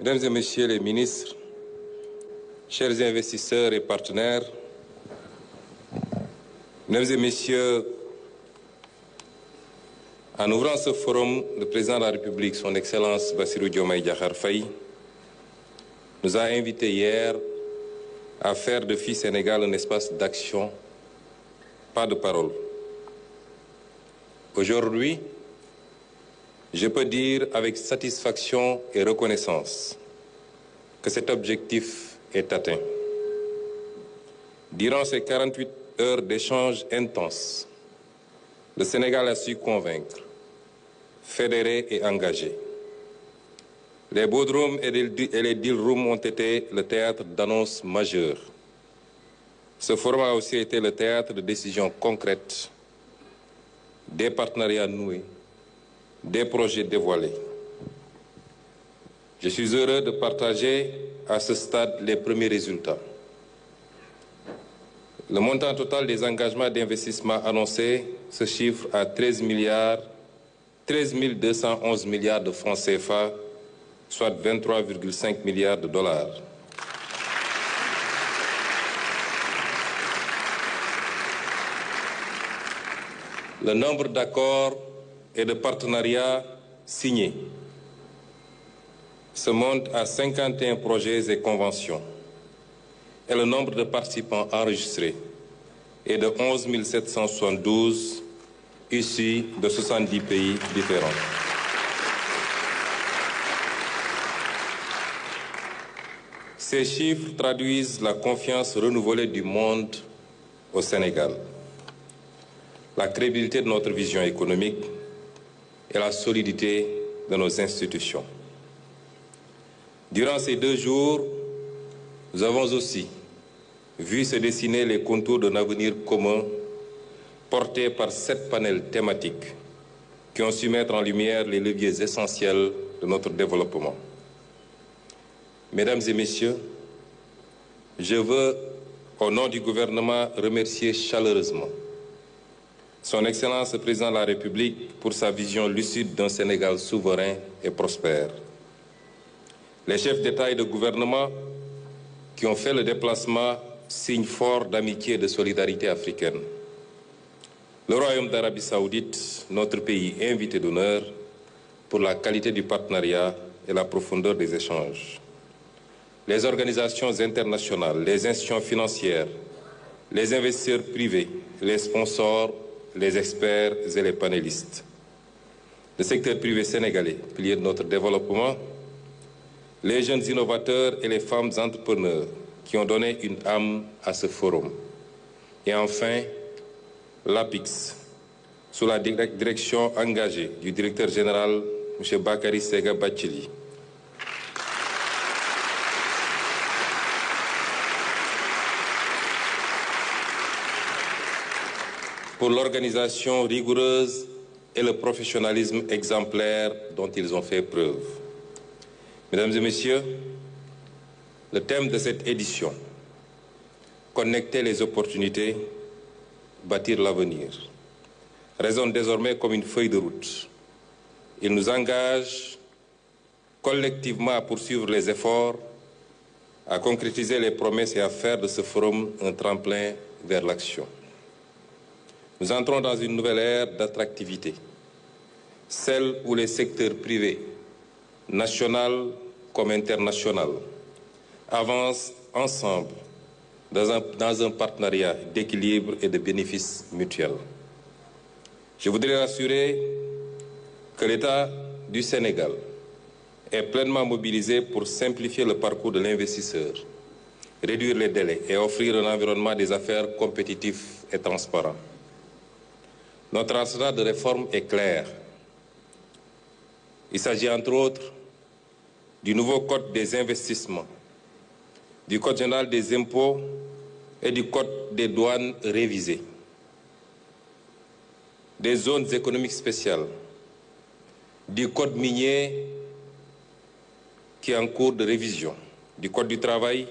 Mesdames et Messieurs les ministres, chers investisseurs et partenaires, Mesdames et Messieurs, en ouvrant ce forum, le Président de la République, Son Excellence Bassirou Diomaye Diakhar Faye, nous a invités hier à faire de FI Sénégal un espace d'action, pas de parole. Aujourd'hui, je peux dire avec satisfaction et reconnaissance que cet objectif est atteint. Durant ces 48 heures d'échanges intenses, le Sénégal a su convaincre, fédérer et engager. Les boardrooms et les deal rooms ont été le théâtre d'annonces majeures. Ce forum a aussi été le théâtre de décisions concrètes, des partenariats noués, des projets dévoilés. Je suis heureux de partager à ce stade les premiers résultats. Le montant total des engagements d'investissement annoncés se chiffre à 13 211 milliards de francs CFA, soit 23,5 milliards de dollars. Le nombre d'accords et de partenariats signés se monte à 51 projets et conventions, et le nombre de participants enregistrés est de 11 772 issus de 70 pays différents. Ces chiffres traduisent la confiance renouvelée du monde au Sénégal, la crédibilité de notre vision économique et la solidité de nos institutions. Durant ces 2 jours, nous avons aussi vu se dessiner les contours d'un avenir commun porté par 7 panels thématiques qui ont su mettre en lumière les leviers essentiels de notre développement. Mesdames et Messieurs, je veux, au nom du gouvernement, remercier chaleureusement Son Excellence le Président de la République pour sa vision lucide d'un Sénégal souverain et prospère. Les chefs d'État et de gouvernement qui ont fait le déplacement, signe fort d'amitié et de solidarité africaine. Le Royaume d'Arabie Saoudite, notre pays invité d'honneur, pour la qualité du partenariat et la profondeur des échanges. Les organisations internationales, les institutions financières, les investisseurs privés, les sponsors, les experts et les panélistes. Le secteur privé sénégalais, pilier de notre développement, les jeunes innovateurs et les femmes entrepreneurs qui ont donné une âme à ce forum. Et enfin, l'APIX, sous la direction engagée du directeur général, M. Bakary Sega Bathily. Pour l'organisation rigoureuse et le professionnalisme exemplaire dont ils ont fait preuve. Mesdames et Messieurs, le thème de cette édition, connecter les opportunités, bâtir l'avenir, résonne désormais comme une feuille de route. Il nous engage collectivement à poursuivre les efforts, à concrétiser les promesses et à faire de ce forum un tremplin vers l'action. Nous entrons dans une nouvelle ère d'attractivité, celle où les secteurs privés, national comme international, avancent ensemble dans un partenariat d'équilibre et de bénéfices mutuels. Je voudrais rassurer que l'État du Sénégal est pleinement mobilisé pour simplifier le parcours de l'investisseur, réduire les délais et offrir un environnement des affaires compétitif et transparent. Notre arsenal de réforme est clair. Il s'agit entre autres du nouveau code des investissements, du code général des impôts et du code des douanes révisé, des zones économiques spéciales, du code minier qui est en cours de révision, du code du travail,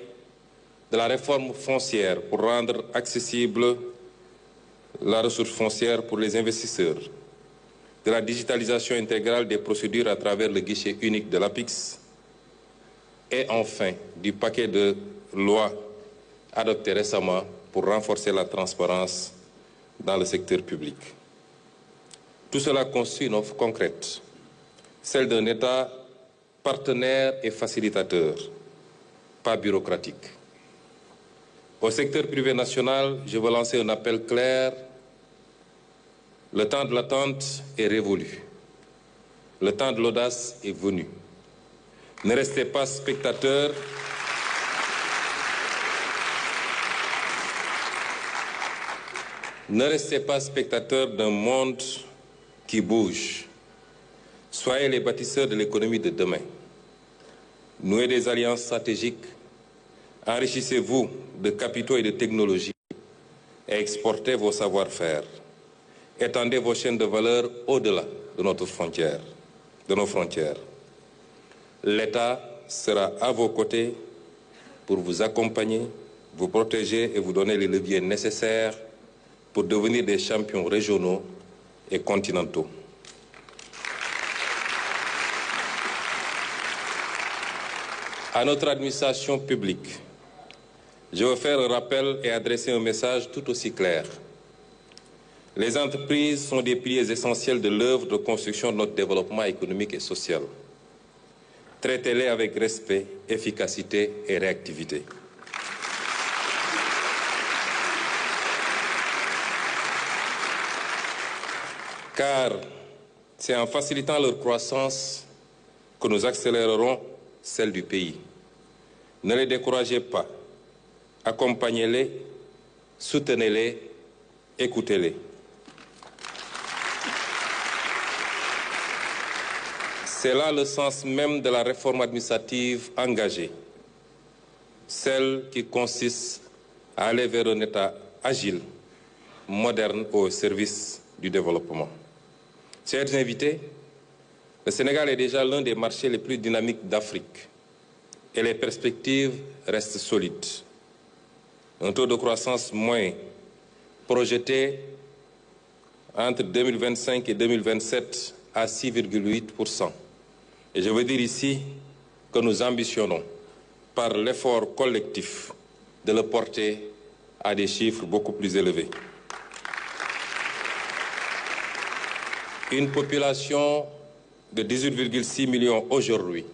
de la réforme foncière pour rendre accessible la ressource foncière pour les investisseurs, de la digitalisation intégrale des procédures à travers le guichet unique de l'APIX, et enfin du paquet de lois adoptées récemment pour renforcer la transparence dans le secteur public. Tout cela constitue une offre concrète, celle d'un État partenaire et facilitateur, pas bureaucratique. Au secteur privé national, je veux lancer un appel clair. Le temps de l'attente est révolu. Le temps de l'audace est venu. Ne restez pas spectateurs. Ne restez pas spectateurs d'un monde qui bouge. Soyez les bâtisseurs de l'économie de demain. Nouez des alliances stratégiques. Enrichissez-vous de capitaux et de technologies et exportez vos savoir-faire. Étendez vos chaînes de valeur au-delà de nos frontières. L'État sera à vos côtés pour vous accompagner, vous protéger et vous donner les leviers nécessaires pour devenir des champions régionaux et continentaux. À notre administration publique, je veux faire un rappel et adresser un message tout aussi clair. Les entreprises sont des piliers essentiels de l'œuvre de construction de notre développement économique et social. Traitez-les avec respect, efficacité et réactivité. Car c'est en facilitant leur croissance que nous accélérerons celle du pays. Ne les découragez pas. Accompagnez-les, soutenez-les, écoutez-les. C'est là le sens même de la réforme administrative engagée, celle qui consiste à aller vers un État agile, moderne au service du développement. Chers invités, le Sénégal est déjà l'un des marchés les plus dynamiques d'Afrique et les perspectives restent solides. Un taux de croissance moyen projeté entre 2025 et 2027 à 6,8%. Et je veux dire ici que nous ambitionnons, par l'effort collectif, de le porter à des chiffres beaucoup plus élevés. Une population de 18,6 millions aujourd'hui,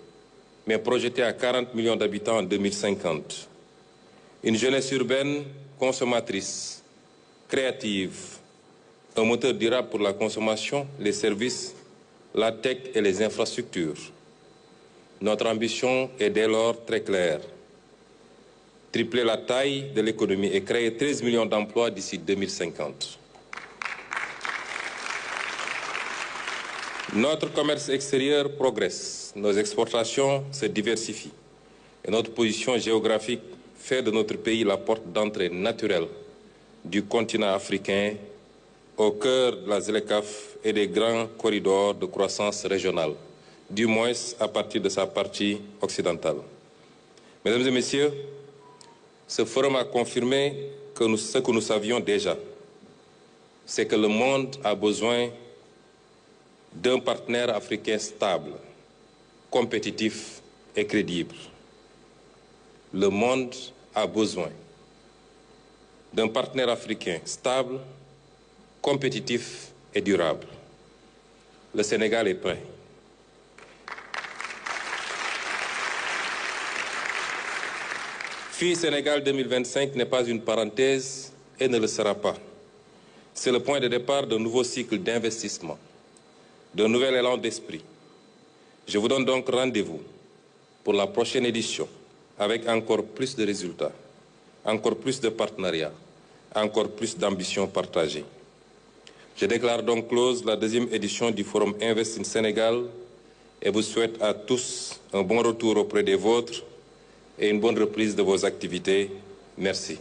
mais projetée à 40 millions d'habitants en 2050. Une jeunesse urbaine consommatrice, créative, un moteur durable pour la consommation, les services, la tech et les infrastructures. Notre ambition est dès lors très claire. Tripler la taille de l'économie et créer 13 millions d'emplois d'ici 2050. Notre commerce extérieur progresse, nos exportations se diversifient et notre position géographique fait de notre pays la porte d'entrée naturelle du continent africain au cœur de la ZLECAf et des grands corridors de croissance régionale, du moins à partir de sa partie occidentale. Mesdames et messieurs, ce forum a confirmé ce que nous savions déjà, c'est que le monde a besoin d'un partenaire africain stable, compétitif et crédible. Le monde a besoin d'un partenaire africain stable, compétitif et durable. Le Sénégal est prêt. FI Sénégal 2025 n'est pas une parenthèse et ne le sera pas. C'est le point de départ d'un nouveau cycle d'investissement, d'un nouvel élan d'esprit. Je vous donne donc rendez-vous pour la prochaine édition avec encore plus de résultats, encore plus de partenariats, encore plus d'ambitions partagées. Je déclare donc close la deuxième édition du Forum Invest in Sénégal et vous souhaite à tous un bon retour auprès des vôtres et une bonne reprise de vos activités. Merci.